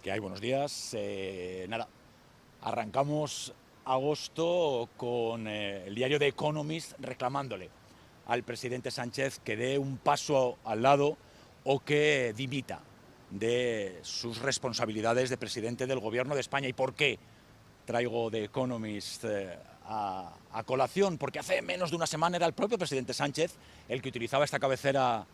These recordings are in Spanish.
¿Qué hay? Buenos días. Nada, arrancamos agosto con el diario The Economist reclamándole al presidente Sánchez que dé un paso al lado o que dimita de sus responsabilidades de presidente del gobierno de España. ¿Y por qué traigo The Economist a colación? Porque hace menos de una semana era el propio presidente Sánchez el que utilizaba esta cabecera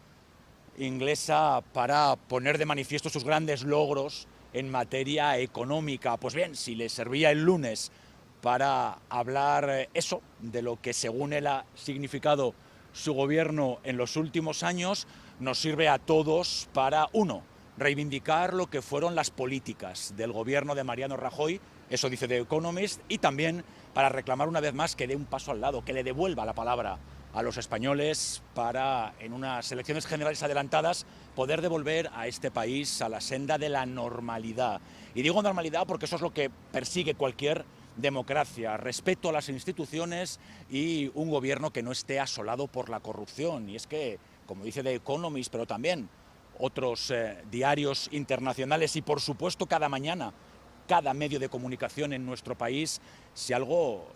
inglesa para poner de manifiesto sus grandes logros en materia económica. Pues bien, si le servía el lunes para hablar eso, de lo que según él ha significado su gobierno en los últimos años, nos sirve a todos para, uno, reivindicar lo que fueron las políticas del gobierno de Mariano Rajoy, eso dice The Economist, y también para reclamar una vez más que dé un paso al lado, que le devuelva la palabra a los españoles para, en unas elecciones generales adelantadas, poder devolver a este país a la senda de la normalidad. Y digo normalidad porque eso es lo que persigue cualquier democracia, respeto a las instituciones y un gobierno que no esté asolado por la corrupción. Y es que, como dice The Economist, pero también otros diarios internacionales y, por supuesto, cada mañana, cada medio de comunicación en nuestro país, si algo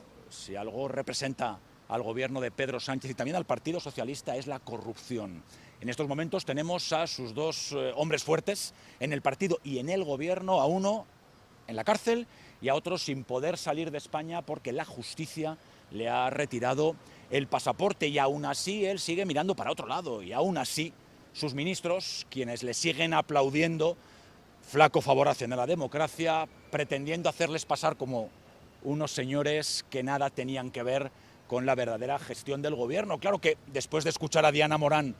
representa al gobierno de Pedro Sánchez y también al Partido Socialista es la corrupción. En estos momentos tenemos a sus dos hombres fuertes en el partido y en el gobierno, a uno en la cárcel y a otro sin poder salir de España porque la justicia le ha retirado el pasaporte, y aún así él sigue mirando para otro lado, y aún así sus ministros, quienes le siguen aplaudiendo, flaco favor hacen a la democracia, pretendiendo hacerles pasar como unos señores que nada tenían que ver con la verdadera gestión del gobierno. Claro que después de escuchar a Diana Morán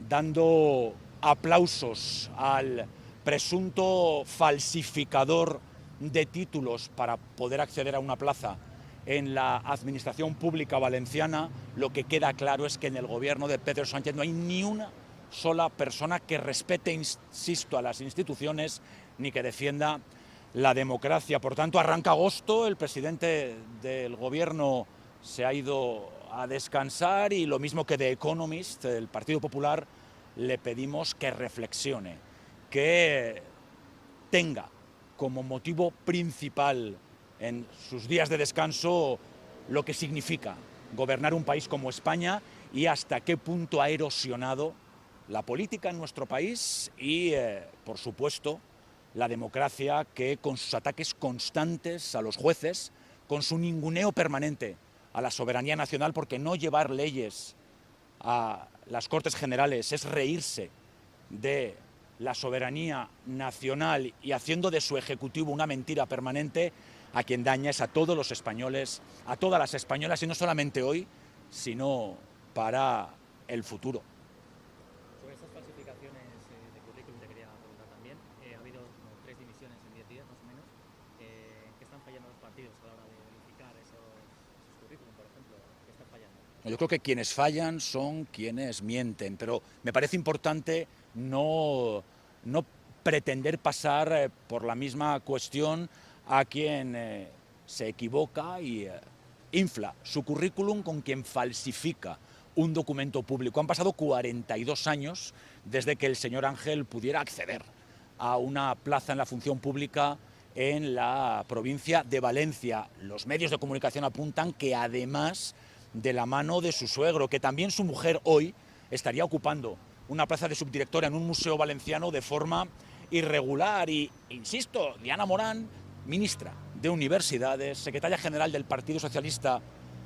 dando aplausos al presunto falsificador de títulos para poder acceder a una plaza en la administración pública valenciana, lo que queda claro es que en el gobierno de Pedro Sánchez no hay ni una sola persona que respete, insisto, a las instituciones ni que defienda la democracia. Por tanto, arranca agosto, el presidente del gobierno se ha ido a descansar y, lo mismo que The Economist, el Partido Popular, le pedimos que reflexione, que tenga como motivo principal en sus días de descanso lo que significa gobernar un país como España y hasta qué punto ha erosionado la política en nuestro país y, por supuesto, la democracia, que con sus ataques constantes a los jueces, con su ninguneo permanente a la soberanía nacional, porque no llevar leyes a las Cortes Generales es reírse de la soberanía nacional y haciendo de su ejecutivo una mentira permanente, a quien daña es a todos los españoles, a todas las españolas, y no solamente hoy, sino para el futuro. Sobre esas falsificaciones de currículum te quería preguntar también. Ha habido como 3 dimisiones en 10 días, más o menos. ¿Qué están fallando los partidos a la hora de verificar esos currículum, por ejemplo? ¿Qué están fallando? Yo creo que quienes fallan son quienes mienten, pero me parece importante no pretender pasar por la misma cuestión a quien se equivoca y infla su currículum con quien falsifica un documento público. Han pasado 42 años desde que el señor Ángel pudiera acceder a una plaza en la función pública en la provincia de Valencia. Los medios de comunicación apuntan que, además, de la mano de su suegro, que también su mujer hoy estaría ocupando una plaza de subdirectora en un museo valenciano de forma irregular. Y, insisto, Diana Morán, ministra de Universidades, secretaria general del Partido Socialista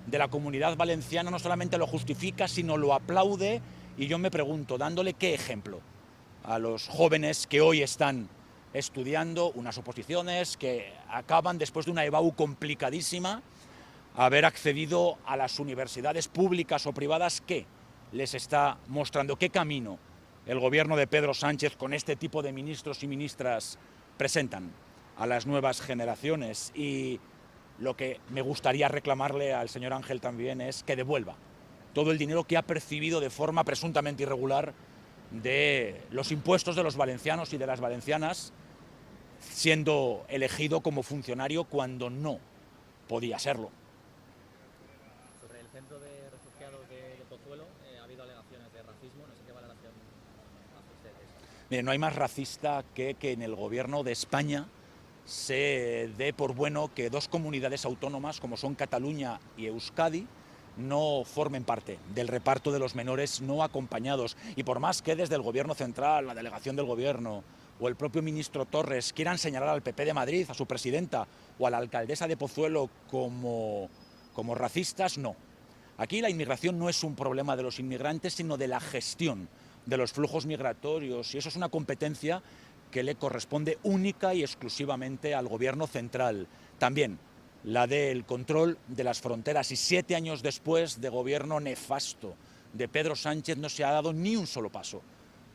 de la Comunidad Valenciana, no solamente lo justifica, sino lo aplaude. Y yo me pregunto, dándole qué ejemplo a los jóvenes que hoy están estudiando unas oposiciones, que acaban después de una EBAU complicadísima, haber accedido a las universidades públicas o privadas. ¿Qué les está mostrando? ¿Qué camino el gobierno de Pedro Sánchez con este tipo de ministros y ministras presentan a las nuevas generaciones? Y lo que me gustaría reclamarle al señor Ángel también es que devuelva todo el dinero que ha percibido de forma presuntamente irregular de los impuestos de los valencianos y de las valencianas, siendo elegido como funcionario cuando no podía serlo. Sobre el centro de refugiados de Pozuelo, ha habido alegaciones de racismo. No sé qué valoración hace usted de eso. Mire, no hay más racista que en el gobierno de España se dé por bueno que dos comunidades autónomas como son Cataluña y Euskadi no formen parte del reparto de los menores no acompañados. Y por más que desde el gobierno central, la delegación del gobierno o el propio ministro Torres quieran señalar al PP de Madrid, a su presidenta o a la alcaldesa de Pozuelo como racistas, no. Aquí la inmigración no es un problema de los inmigrantes, sino de la gestión de los flujos migratorios, y eso es una competencia que le corresponde única y exclusivamente al gobierno central. También la del control de las fronteras, y 7 años después de gobierno nefasto de Pedro Sánchez no se ha dado ni un solo paso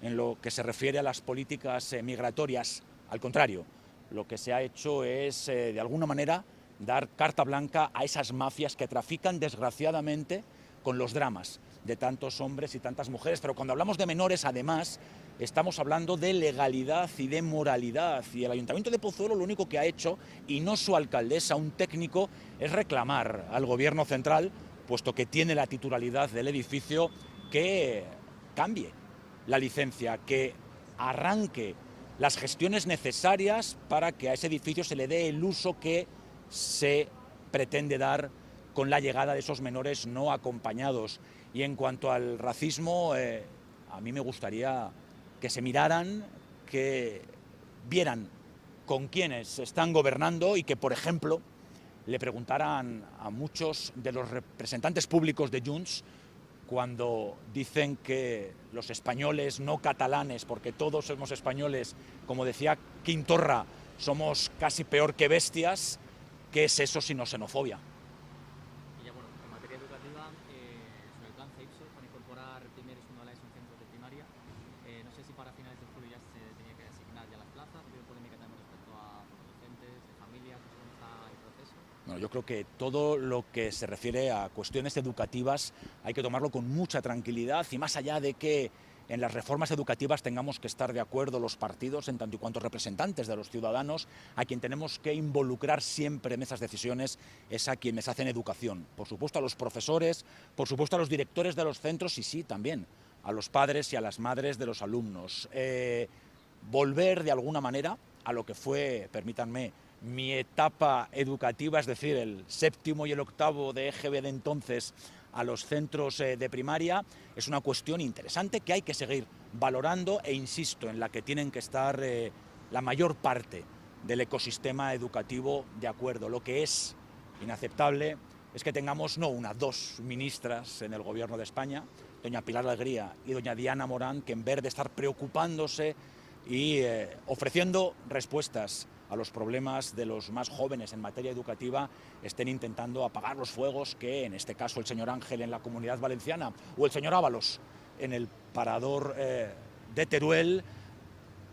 en lo que se refiere a las políticas migratorias. Al contrario, lo que se ha hecho es, de alguna manera, dar carta blanca a esas mafias que trafican, desgraciadamente, con los dramas de tantos hombres y tantas mujeres. Pero cuando hablamos de menores, además, estamos hablando de legalidad y de moralidad. Y el Ayuntamiento de Pozuelo lo único que ha hecho, y no su alcaldesa, un técnico, es reclamar al Gobierno central, puesto que tiene la titularidad del edificio, que cambie la licencia, que arranque las gestiones necesarias para que a ese edificio se le dé el uso que se pretende dar con la llegada de esos menores no acompañados. Y en cuanto al racismo, a mí me gustaría que se miraran, que vieran con quiénes están gobernando y que, por ejemplo, le preguntaran a muchos de los representantes públicos de Junts cuando dicen que los españoles no catalanes, porque todos somos españoles, como decía Quintorra, somos casi peor que bestias. ¿Qué es eso sino xenofobia? Y ya bueno, en materia educativa, sobre el plan CEIPSO, para incorporar primero y segundo a la ESO en centros de primaria, no sé si para finales de julio ya se tenía que designar ya las plazas, ha habido polémica también respecto a docentes, de familias, no sé cómo está el proceso. Bueno, yo creo que todo lo que se refiere a cuestiones educativas hay que tomarlo con mucha tranquilidad, y más allá de que en las reformas educativas tengamos que estar de acuerdo los partidos, en tanto y cuanto representantes de los ciudadanos, a quien tenemos que involucrar siempre en esas decisiones es a quienes hacen educación. Por supuesto a los profesores, por supuesto a los directores de los centros y sí, también a los padres y a las madres de los alumnos. Volver de alguna manera a lo que fue, permítanme, mi etapa educativa, es decir, el 7º y el 8º de EGB de entonces, a los centros de primaria, es una cuestión interesante que hay que seguir valorando e insisto, en la que tienen que estar la mayor parte del ecosistema educativo de acuerdo. Lo que es inaceptable es que tengamos no una, dos ministras en el gobierno de España, doña Pilar Alegría y doña Diana Morán, que en vez de estar preocupándose y ofreciendo respuestas a los problemas de los más jóvenes en materia educativa, estén intentando apagar los fuegos que, en este caso, el señor Ángel en la Comunidad Valenciana o el señor Ábalos en el Parador de Teruel,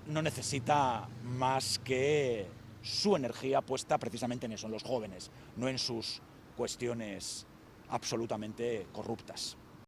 no necesita más que su energía puesta precisamente en eso, en los jóvenes, no en sus cuestiones absolutamente corruptas.